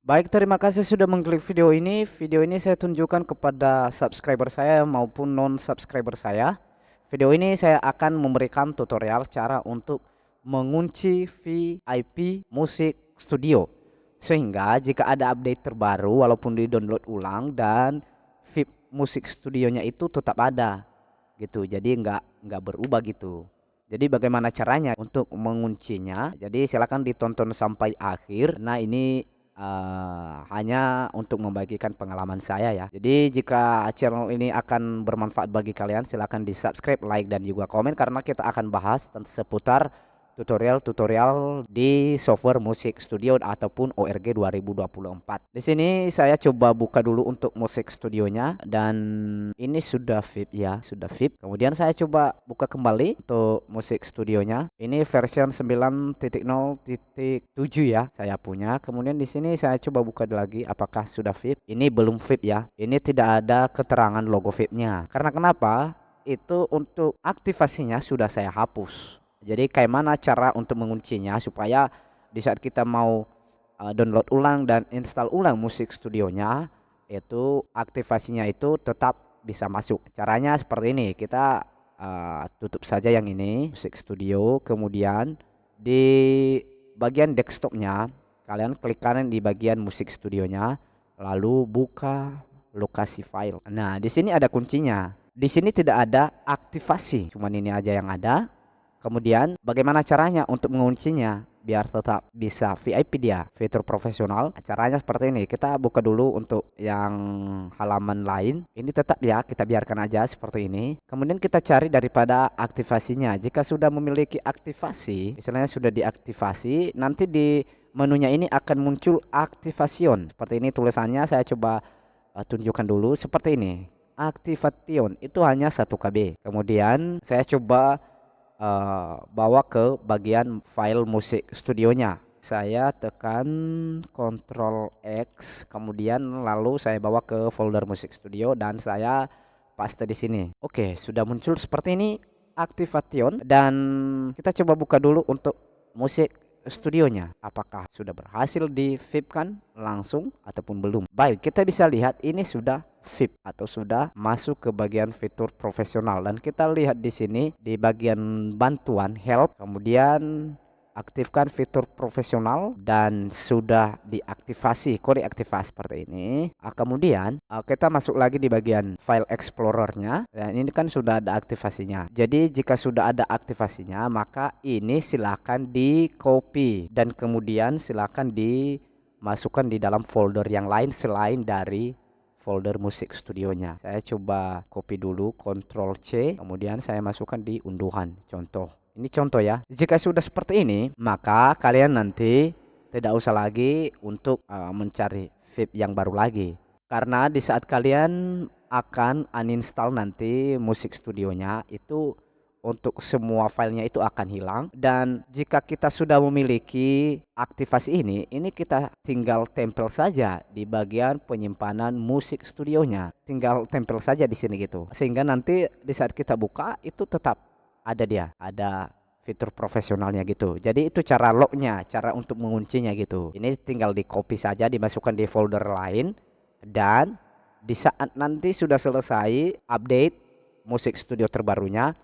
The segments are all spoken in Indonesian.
Baik, terima kasih sudah mengklik video ini. Video ini saya tunjukkan kepada subscriber saya maupun non-subscriber saya. Video ini saya akan memberikan tutorial cara untuk mengunci VIP Musik Studio. Sehingga jika ada update terbaru walaupun di-download ulang dan VIP Musik Studionya itu tetap ada gitu. Jadi nggak berubah gitu. Jadi bagaimana caranya untuk menguncinya? Jadi silakan ditonton sampai akhir. Nah, ini hanya untuk membagikan pengalaman saya ya. Jadi jika channel ini akan bermanfaat bagi kalian, silahkan di subscribe, like, dan juga komen karena kita akan bahas tentang seputar tutorial-tutorial di software musik studio ataupun ORG 2024. Di sini saya coba buka dulu untuk musik studionya dan ini sudah VIP ya, sudah VIP. Kemudian saya coba buka kembali untuk musik studionya. Ini version 9.0.7 ya saya punya. Kemudian di sini saya coba buka lagi apakah sudah VIP. Ini belum VIP ya. Ini tidak ada keterangan logo VIP-nya. Karena kenapa? Itu untuk aktivasinya sudah saya hapus. Jadi kayak mana cara untuk menguncinya supaya di saat kita mau download ulang dan install ulang musik studionya itu aktivasinya itu tetap bisa masuk. Caranya seperti ini. Kita tutup saja yang ini musik studio, kemudian di bagian desktopnya kalian klik kanan di bagian musik studionya, lalu buka lokasi file. Nah, di sini ada kuncinya. Di sini tidak ada aktivasi, cuman ini aja yang ada. Kemudian bagaimana caranya untuk menguncinya biar tetap bisa VIP dia, fitur profesional? Caranya seperti ini. Kita buka dulu untuk yang halaman lain. Ini tetap ya, kita biarkan aja seperti ini. Kemudian kita cari daripada aktivasinya. Jika sudah memiliki aktivasi, misalnya sudah diaktifasi, nanti di menunya ini akan muncul aktivation. Seperti ini tulisannya, saya coba tunjukkan dulu seperti ini. Activation itu hanya 1 KB. Kemudian saya coba bawa ke bagian file musik studionya. Saya tekan Ctrl X, kemudian lalu saya bawa ke folder musik studio dan saya paste di sini. Oke, sudah muncul seperti ini Activation dan kita coba buka dulu untuk musik studionya. Apakah sudah berhasil di VIP kan langsung ataupun belum? Baik, kita bisa lihat ini sudah VIP atau sudah masuk ke bagian fitur profesional dan kita lihat di sini di bagian bantuan help, kemudian aktifkan fitur profesional dan sudah diaktifasi, kode aktivasi seperti ini. Kemudian kita masuk lagi di bagian file explorernya dan ini kan sudah ada aktivasinya. Jadi jika sudah ada aktivasinya maka ini silakan di copy dan kemudian silakan dimasukkan di dalam folder yang lain selain dari folder musik studionya. Saya coba copy dulu, Ctrl C, kemudian saya masukkan di unduhan. Contoh. Ini contoh ya. Jika sudah seperti ini, maka kalian nanti tidak usah lagi untuk mencari VIP yang baru lagi. Karena di saat kalian akan uninstall nanti musik studionya itu untuk semua filenya itu akan hilang, dan jika kita sudah memiliki aktivasi ini kita tinggal tempel saja di bagian penyimpanan musik studionya, tinggal tempel saja di sini gitu, sehingga nanti di saat kita buka itu tetap ada fitur profesionalnya gitu. Jadi itu cara locknya, cara untuk menguncinya gitu. Ini tinggal di copy saja, dimasukkan di folder lain, dan di saat nanti sudah selesai update musik studio terbarunya,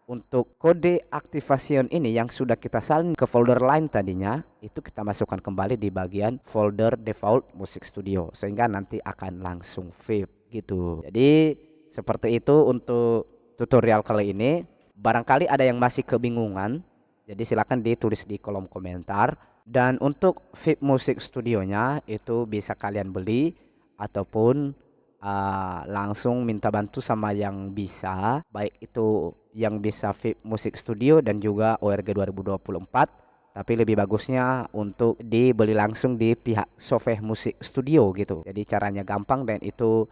untuk kode activation ini yang sudah kita salin ke folder lain tadinya, itu kita masukkan kembali di bagian folder default musik studio sehingga nanti akan langsung VIP gitu. Jadi seperti itu untuk tutorial kali ini. Barangkali ada yang masih kebingungan, jadi silakan ditulis di kolom komentar. Dan untuk VIP musik studionya itu bisa kalian beli ataupun langsung minta bantu sama yang bisa, baik itu yang bisa VIP musik studio dan juga ORG 2024. Tapi lebih bagusnya untuk dibeli langsung di pihak Sofeh Musik Studio gitu. Jadi caranya gampang dan itu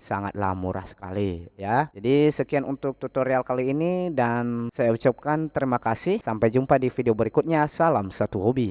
sangatlah murah sekali ya. Jadi sekian untuk tutorial kali ini dan saya ucapkan terima kasih. Sampai jumpa di video berikutnya. Salam satu hobi.